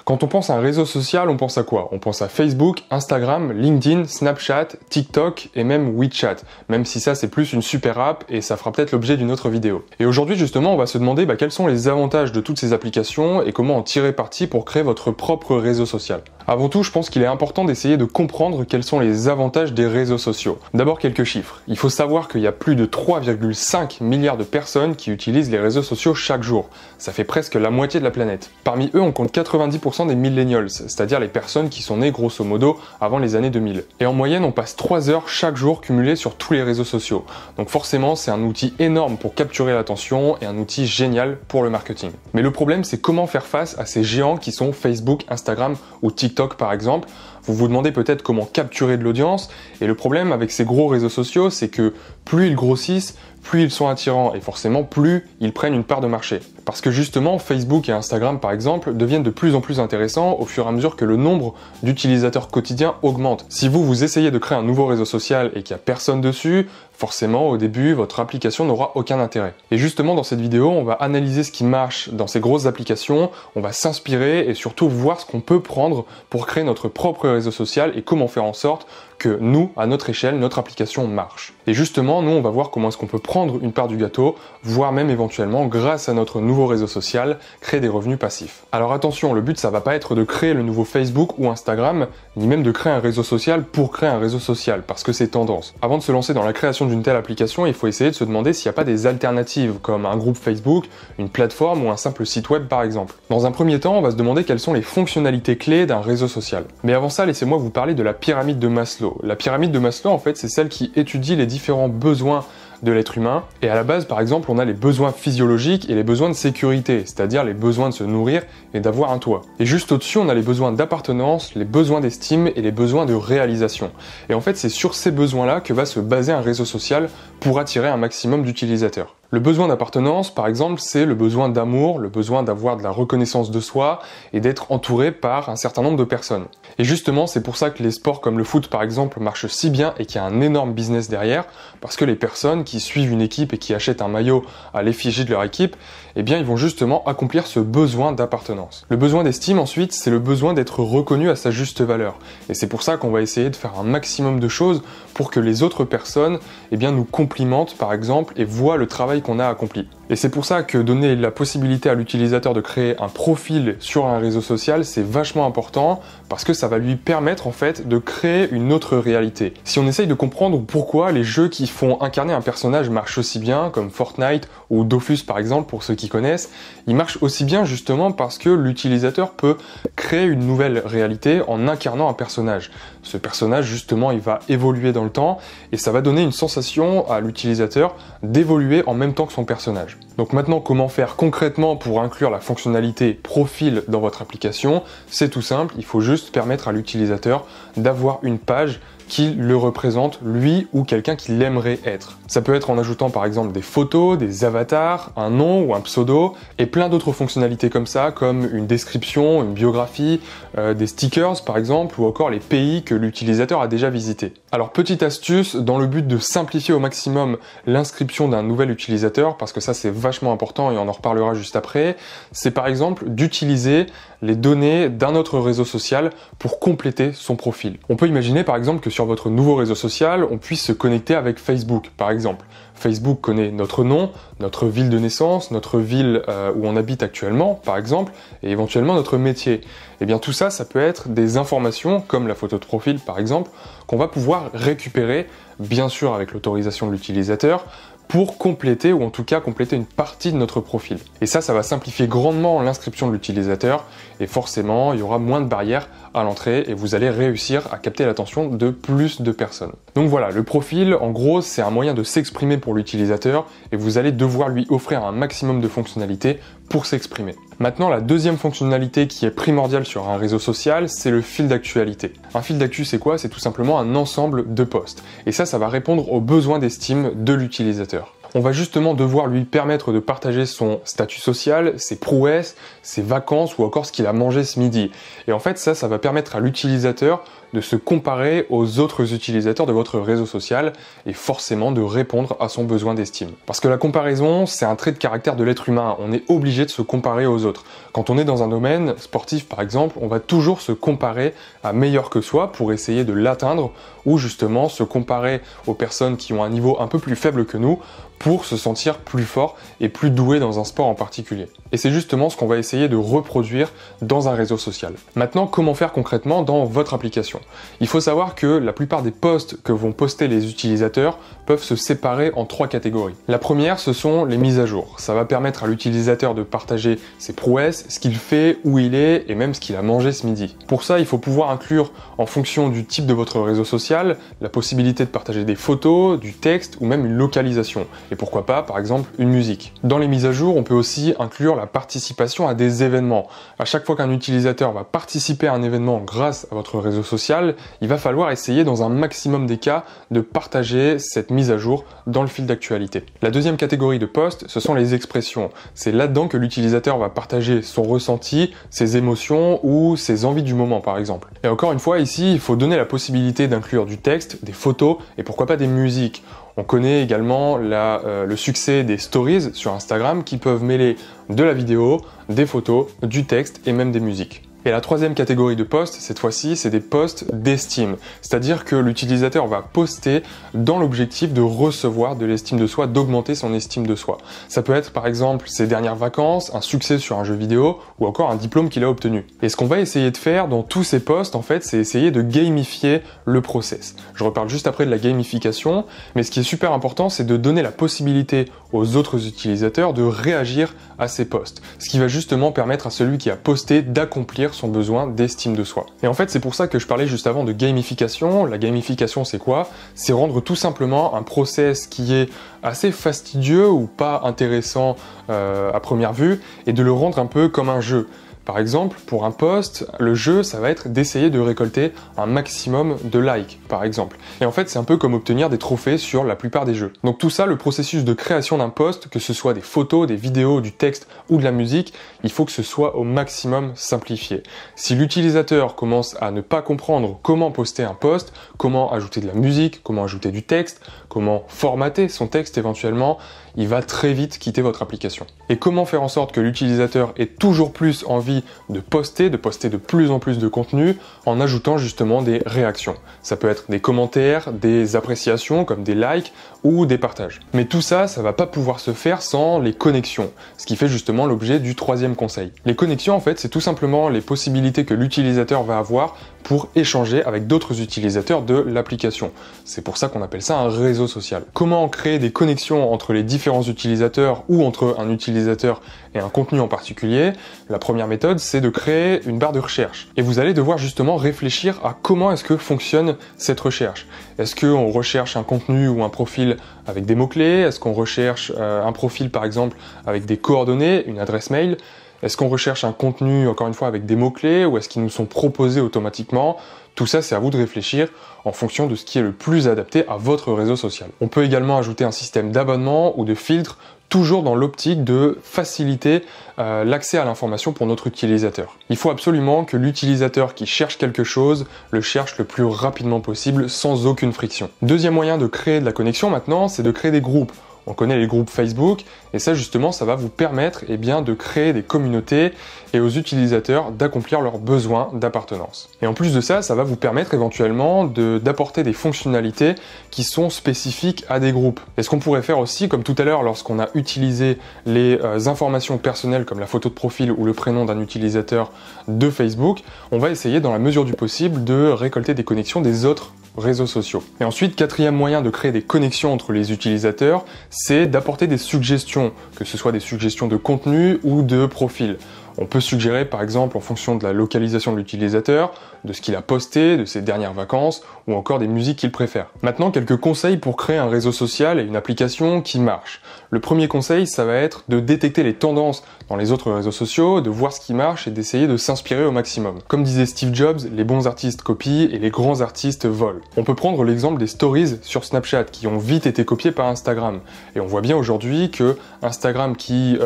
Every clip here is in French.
Quand on pense à un réseau social, on pense à quoi? On pense à Facebook, Instagram, LinkedIn, Snapchat, TikTok et même WeChat. Même si ça c'est plus une super app et ça fera peut-être l'objet d'une autre vidéo. Et aujourd'hui justement on va se demander quels sont les avantages de toutes ces applications et comment en tirer parti pour créer votre propre réseau social. Avant tout, je pense qu'il est important d'essayer de comprendre quels sont les avantages des réseaux sociaux. D'abord quelques chiffres. Il faut savoir qu'il y a plus de 3,5 milliards de personnes qui utilisent les réseaux sociaux chaque jour. Ça fait presque la moitié de la planète. Parmi eux, on compte 90% des millennials, c'est-à-dire les personnes qui sont nées grosso modo avant les années 2000. Et en moyenne, on passe 3 heures chaque jour cumulées sur tous les réseaux sociaux. Donc forcément, c'est un outil énorme pour capturer l'attention et un outil génial pour le marketing. Mais le problème, c'est comment faire face à ces géants qui sont Facebook, Instagram ou TikTok par exemple. Vous vous demandez peut-être comment capturer de l'audience, et le problème avec ces gros réseaux sociaux, c'est que plus ils grossissent, plus ils sont attirants, et forcément plus ils prennent une part de marché. Parce que justement, Facebook et Instagram par exemple deviennent de plus en plus intéressants au fur et à mesure que le nombre d'utilisateurs quotidiens augmente. Si vous essayez de créer un nouveau réseau social et qu'il n'y a personne dessus, forcément au début votre application n'aura aucun intérêt. Et justement dans cette vidéo, on va analyser ce qui marche dans ces grosses applications, on va s'inspirer et surtout voir ce qu'on peut prendre pour créer notre propre réseau social et comment faire en sorte que nous, à notre échelle, notre application marche. Et justement, nous, on va voir comment est-ce qu'on peut prendre une part du gâteau, voire même éventuellement, grâce à notre nouveau réseau social, créer des revenus passifs. Alors attention, le but, ça va pas être de créer le nouveau Facebook ou Instagram, ni même de créer un réseau social pour créer un réseau social, parce que c'est tendance. Avant de se lancer dans la création d'une telle application, il faut essayer de se demander s'il n'y a pas des alternatives, comme un groupe Facebook, une plateforme ou un simple site web par exemple. Dans un premier temps, on va se demander quelles sont les fonctionnalités clés d'un réseau social. Mais avant ça, laissez-moi vous parler de la pyramide de Maslow. La pyramide de Maslow, en fait, c'est celle qui étudie les différents besoins de l'être humain. Et à la base, par exemple, on a les besoins physiologiques et les besoins de sécurité, c'est-à-dire les besoins de se nourrir et d'avoir un toit. Et juste au-dessus, on a les besoins d'appartenance, les besoins d'estime et les besoins de réalisation. Et en fait, c'est sur ces besoins-là que va se baser un réseau social pour attirer un maximum d'utilisateurs. Le besoin d'appartenance, par exemple, c'est le besoin d'amour, le besoin d'avoir de la reconnaissance de soi et d'être entouré par un certain nombre de personnes. Et justement, c'est pour ça que les sports comme le foot, par exemple, marchent si bien et qu'il y a un énorme business derrière, parce que les personnes qui suivent une équipe et qui achètent un maillot à l'effigie de leur équipe, eh bien, ils vont justement accomplir ce besoin d'appartenance. Le besoin d'estime, ensuite, c'est le besoin d'être reconnu à sa juste valeur. Et c'est pour ça qu'on va essayer de faire un maximum de choses pour que les autres personnes, eh bien, nous complimentent, par exemple, et voient le travail qu'on a accompli. Et c'est pour ça que donner la possibilité à l'utilisateur de créer un profil sur un réseau social, c'est vachement important, parce que ça va lui permettre, en fait, de créer une autre réalité. Si on essaye de comprendre pourquoi les jeux qui font incarner un personnage marchent aussi bien, comme Fortnite ou Dofus, par exemple, pour ceux qui connaissent, ils marchent aussi bien justement parce que l'utilisateur peut créer une nouvelle réalité en incarnant un personnage. Ce personnage, justement, il va évoluer dans le temps et ça va donner une sensation à l'utilisateur d'évoluer en même temps que son personnage. Donc maintenant, comment faire concrètement pour inclure la fonctionnalité profil dans votre application? C'est tout simple, il faut juste permettre à l'utilisateur d'avoir une page qui le représente, lui ou quelqu'un qui l'aimerait être. Ça peut être en ajoutant par exemple des photos, des avatars, un nom ou un pseudo, et plein d'autres fonctionnalités comme ça, comme une description, une biographie, des stickers par exemple, ou encore les pays que l'utilisateur a déjà visités. Alors petite astuce, dans le but de simplifier au maximum l'inscription d'un nouvel utilisateur, parce que ça c'est vachement important et on en reparlera juste après, c'est par exemple d'utiliser les données d'un autre réseau social pour compléter son profil. On peut imaginer par exemple que sur votre nouveau réseau social, on puisse se connecter avec Facebook, par exemple. Facebook connaît notre nom, notre ville de naissance, notre ville où on habite actuellement, par exemple, et éventuellement notre métier. Et bien tout ça, ça peut être des informations, comme la photo de profil par exemple, qu'on va pouvoir récupérer, bien sûr avec l'autorisation de l'utilisateur, pour compléter, ou en tout cas compléter une partie de notre profil. Et ça va simplifier grandement l'inscription de l'utilisateur, et forcément, il y aura moins de barrières à l'entrée, et vous allez réussir à capter l'attention de plus de personnes. Donc voilà, le profil, en gros, c'est un moyen de s'exprimer pour l'utilisateur, et vous allez devoir lui offrir un maximum de fonctionnalités pour s'exprimer. Maintenant, la deuxième fonctionnalité qui est primordiale sur un réseau social, c'est le fil d'actualité. Un fil d'actu, c'est quoi? C'est tout simplement un ensemble de posts. Et ça va répondre aux besoins d'estime de l'utilisateur. On va justement devoir lui permettre de partager son statut social, ses prouesses, ses vacances ou encore ce qu'il a mangé ce midi. Et en fait, ça va permettre à l'utilisateur de se comparer aux autres utilisateurs de votre réseau social et forcément de répondre à son besoin d'estime. Parce que la comparaison, c'est un trait de caractère de l'être humain, on est obligé de se comparer aux autres. Quand on est dans un domaine sportif par exemple, on va toujours se comparer à meilleur que soi pour essayer de l'atteindre ou justement se comparer aux personnes qui ont un niveau un peu plus faible que nous pour se sentir plus fort et plus doué dans un sport en particulier. Et c'est justement ce qu'on va essayer de reproduire dans un réseau social. Maintenant, comment faire concrètement dans votre application? Il faut savoir que la plupart des posts que vont poster les utilisateurs peuvent se séparer en 3 catégories. La première, ce sont les mises à jour. Ça va permettre à l'utilisateur de partager ses prouesses, ce qu'il fait, où il est et même ce qu'il a mangé ce midi. Pour ça, il faut pouvoir inclure, en fonction du type de votre réseau social, la possibilité de partager des photos, du texte ou même une localisation. Et pourquoi pas, par exemple, une musique. Dans les mises à jour, on peut aussi inclure la participation à des événements. À chaque fois qu'un utilisateur va participer à un événement grâce à votre réseau social, il va falloir essayer dans un maximum des cas de partager cette mise à jour dans le fil d'actualité. La deuxième catégorie de posts, ce sont les expressions. C'est là-dedans que l'utilisateur va partager son ressenti, ses émotions ou ses envies du moment, par exemple. Et encore une fois, ici, il faut donner la possibilité d'inclure du texte, des photos et pourquoi pas des musiques. On connaît également le succès des stories sur Instagram qui peuvent mêler de la vidéo, des photos, du texte et même des musiques. Et la troisième catégorie de posts, cette fois-ci, c'est des posts d'estime. C'est-à-dire que l'utilisateur va poster dans l'objectif de recevoir de l'estime de soi, d'augmenter son estime de soi. Ça peut être par exemple ses dernières vacances, un succès sur un jeu vidéo ou encore un diplôme qu'il a obtenu. Et ce qu'on va essayer de faire dans tous ces posts, en fait, c'est essayer de gamifier le process. Je reparle juste après de la gamification, mais ce qui est super important, c'est de donner la possibilité aux autres utilisateurs de réagir à ces posts. Ce qui va justement permettre à celui qui a posté d'accomplir son besoin d'estime de soi. Et en fait, c'est pour ça que je parlais juste avant de gamification. La gamification, c'est quoi? C'est rendre tout simplement un process qui est assez fastidieux ou pas intéressant à première vue et de le rendre un peu comme un jeu. Par exemple, pour un post, le jeu, ça va être d'essayer de récolter un maximum de likes, par exemple. Et en fait, c'est un peu comme obtenir des trophées sur la plupart des jeux. Donc tout ça, le processus de création d'un post, que ce soit des photos, des vidéos, du texte ou de la musique, il faut que ce soit au maximum simplifié. Si l'utilisateur commence à ne pas comprendre comment poster un post, comment ajouter de la musique, comment ajouter du texte, comment formater son texte éventuellement, il va très vite quitter votre application. Et comment faire en sorte que l'utilisateur ait toujours plus envie de poster de plus en plus de contenu en ajoutant justement des réactions. Ça peut être des commentaires, des appréciations comme des likes ou des partages. Mais tout ça, ça va pas pouvoir se faire sans les connexions, ce qui fait justement l'objet du troisième conseil. Les connexions, en fait, c'est tout simplement les possibilités que l'utilisateur va avoir pour échanger avec d'autres utilisateurs de l'application. C'est pour ça qu'on appelle ça un réseau social. Comment créer des connexions entre les différents utilisateurs ou entre un utilisateur et un contenu en particulier? La première méthode, c'est de créer une barre de recherche. Et vous allez devoir justement réfléchir à comment est-ce que fonctionne cette recherche. Est-ce qu'on recherche un contenu ou un profil avec des mots-clés? Est-ce qu'on recherche un profil par exemple avec des coordonnées, une adresse mail? Est-ce qu'on recherche un contenu, encore une fois, avec des mots-clés ou est-ce qu'ils nous sont proposés automatiquement? Tout ça, c'est à vous de réfléchir en fonction de ce qui est le plus adapté à votre réseau social. On peut également ajouter un système d'abonnement ou de filtre, toujours dans l'optique de faciliter l'accès à l'information pour notre utilisateur. Il faut absolument que l'utilisateur qui cherche quelque chose le cherche le plus rapidement possible sans aucune friction. Deuxième moyen de créer de la connexion maintenant, c'est de créer des groupes. On connaît les groupes Facebook et ça justement ça va vous permettre de créer des communautés et aux utilisateurs d'accomplir leurs besoins d'appartenance. Et en plus de ça, ça va vous permettre éventuellement d'apporter des fonctionnalités qui sont spécifiques à des groupes. Et ce qu'on pourrait faire aussi, comme tout à l'heure lorsqu'on a utilisé les informations personnelles comme la photo de profil ou le prénom d'un utilisateur de Facebook, on va essayer dans la mesure du possible de récolter des connexions des autres réseaux sociaux. Et ensuite, quatrième moyen de créer des connexions entre les utilisateurs, c'est d'apporter des suggestions, que ce soit des suggestions de contenu ou de profil. On peut suggérer par exemple en fonction de la localisation de l'utilisateur, de ce qu'il a posté, de ses dernières vacances ou encore des musiques qu'il préfère. Maintenant, quelques conseils pour créer un réseau social et une application qui marche. Le premier conseil, ça va être de détecter les tendances dans les autres réseaux sociaux, de voir ce qui marche et d'essayer de s'inspirer au maximum. Comme disait Steve Jobs, les bons artistes copient et les grands artistes volent. On peut prendre l'exemple des stories sur Snapchat qui ont vite été copiées par Instagram. Et on voit bien aujourd'hui que Instagram, qui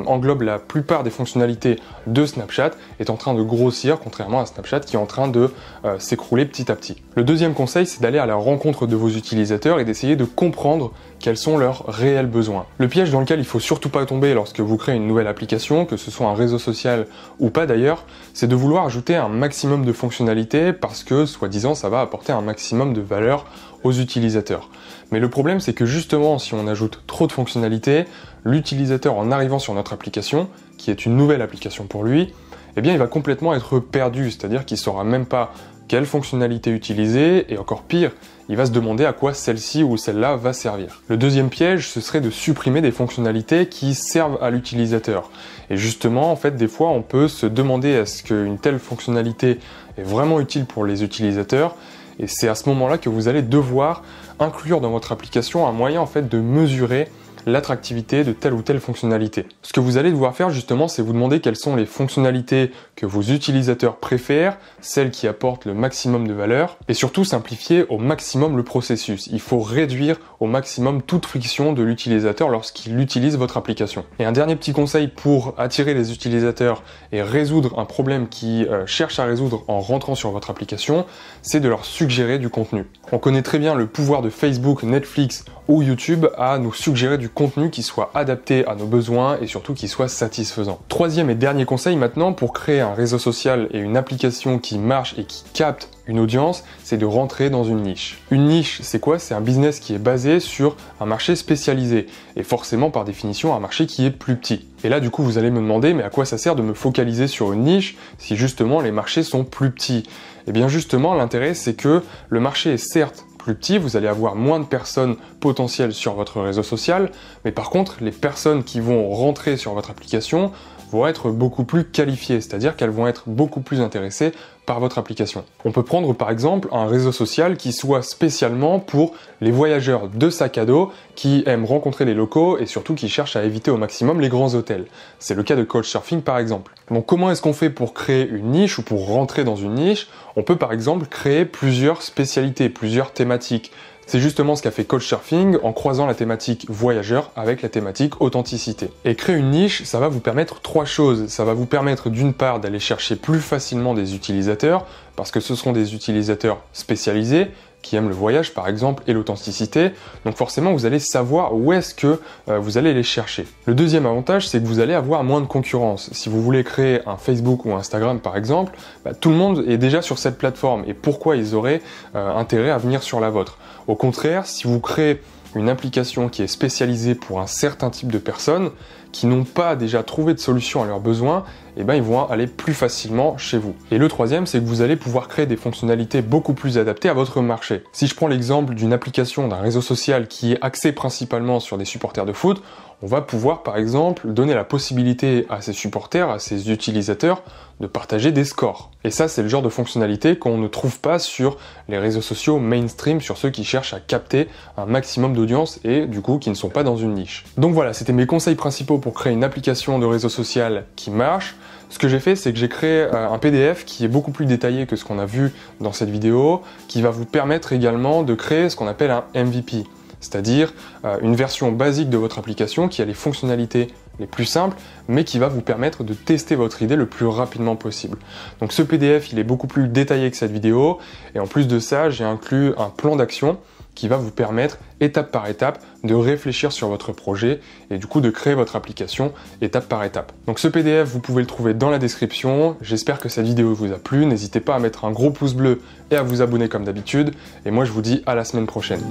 englobe la plupart des fonctionnalités de Snapchat, est en train de grossir, contrairement à Snapchat qui est en train de s'écrouler petit à petit. Le deuxième conseil, c'est d'aller à la rencontre de vos utilisateurs et d'essayer de comprendre quels sont leurs réels besoins. Le piège dans lequel il faut surtout pas tomber lorsque vous créez une nouvelle application, que ce soit un réseau social ou pas d'ailleurs, c'est de vouloir ajouter un maximum de fonctionnalités parce que, soi-disant, ça va apporter un maximum de valeur aux utilisateurs. Mais le problème, c'est que justement, si on ajoute trop de fonctionnalités, l'utilisateur, en arrivant sur notre application, qui est une nouvelle application pour lui, eh bien, il va complètement être perdu, c'est-à-dire qu'il saura même pas quelle fonctionnalité utiliser, et encore pire, il va se demander à quoi celle-ci ou celle-là va servir. Le deuxième piège, ce serait de supprimer des fonctionnalités qui servent à l'utilisateur. Et justement, en fait, des fois, on peut se demander est-ce qu'une telle fonctionnalité est vraiment utile pour les utilisateurs, et c'est à ce moment-là que vous allez devoir inclure dans votre application un moyen en fait de mesurer l'attractivité de telle ou telle fonctionnalité. Ce que vous allez devoir faire justement, c'est vous demander quelles sont les fonctionnalités que vos utilisateurs préfèrent, celles qui apportent le maximum de valeur, et surtout simplifier au maximum le processus. Il faut réduire au maximum toute friction de l'utilisateur lorsqu'il utilise votre application. Et un dernier petit conseil pour attirer les utilisateurs et résoudre un problème qu'ils cherchent à résoudre en rentrant sur votre application, c'est de leur suggérer du contenu. On connaît très bien le pouvoir de Facebook, Netflix ou YouTube à nous suggérer du contenu qui soit adapté à nos besoins et surtout qui soit satisfaisant. Troisième et dernier conseil maintenant pour créer un réseau social et une application qui marche et qui capte une audience, c'est de rentrer dans une niche. Une niche, c'est quoi? C'est un business qui est basé sur un marché spécialisé et forcément par définition un marché qui est plus petit. Et là du coup vous allez me demander mais à quoi ça sert de me focaliser sur une niche si justement les marchés sont plus petits? Eh bien justement l'intérêt c'est que le marché est certes plus petit, vous allez avoir moins de personnes potentielles sur votre réseau social, mais par contre les personnes qui vont rentrer sur votre application vont être beaucoup plus qualifiées, c'est-à-dire qu'elles vont être beaucoup plus intéressées par votre application. On peut prendre par exemple un réseau social qui soit spécialement pour les voyageurs de sac à dos qui aiment rencontrer les locaux et surtout qui cherchent à éviter au maximum les grands hôtels. C'est le cas de Couchsurfing par exemple. Donc comment est-ce qu'on fait pour créer une niche ou pour rentrer dans une niche? On peut par exemple créer plusieurs spécialités, plusieurs thématiques. C'est justement ce qu'a fait Couchsurfing en croisant la thématique voyageur avec la thématique authenticité. Et créer une niche, ça va vous permettre trois choses. Ça va vous permettre d'une part d'aller chercher plus facilement des utilisateurs, parce que ce seront des utilisateurs spécialisés, qui aiment le voyage par exemple et l'authenticité, donc forcément vous allez savoir où est-ce que vous allez les chercher. Le deuxième avantage c'est que vous allez avoir moins de concurrence. Si vous voulez créer un Facebook ou Instagram par exemple, tout le monde est déjà sur cette plateforme et pourquoi ils auraient intérêt à venir sur la vôtre? Au contraire, si vous créez une application qui est spécialisée pour un certain type de personnes qui n'ont pas déjà trouvé de solution à leurs besoins, eh ben ils vont aller plus facilement chez vous. Et le troisième, c'est que vous allez pouvoir créer des fonctionnalités beaucoup plus adaptées à votre marché. Si je prends l'exemple d'une application, d'un réseau social qui est axé principalement sur des supporters de foot, on va pouvoir par exemple donner la possibilité à ces supporters, à ces utilisateurs, de partager des scores. Et ça, c'est le genre de fonctionnalité qu'on ne trouve pas sur les réseaux sociaux mainstream, sur ceux qui cherchent à capter un maximum d'audience et du coup qui ne sont pas dans une niche. Donc voilà, c'était mes conseils principaux pour créer une application de réseau social qui marche. Ce que j'ai fait, c'est que j'ai créé un PDF qui est beaucoup plus détaillé que ce qu'on a vu dans cette vidéo, qui va vous permettre également de créer ce qu'on appelle un MVP, c'est-à-dire une version basique de votre application qui a les fonctionnalités les plus simples, mais qui va vous permettre de tester votre idée le plus rapidement possible. Donc ce PDF, il est beaucoup plus détaillé que cette vidéo, et en plus de ça, j'ai inclus un plan d'action qui va vous permettre, étape par étape, de réfléchir sur votre projet et du coup de créer votre application étape par étape. Donc ce PDF, vous pouvez le trouver dans la description. J'espère que cette vidéo vous a plu. N'hésitez pas à mettre un gros pouce bleu et à vous abonner comme d'habitude. Et moi, je vous dis à la semaine prochaine.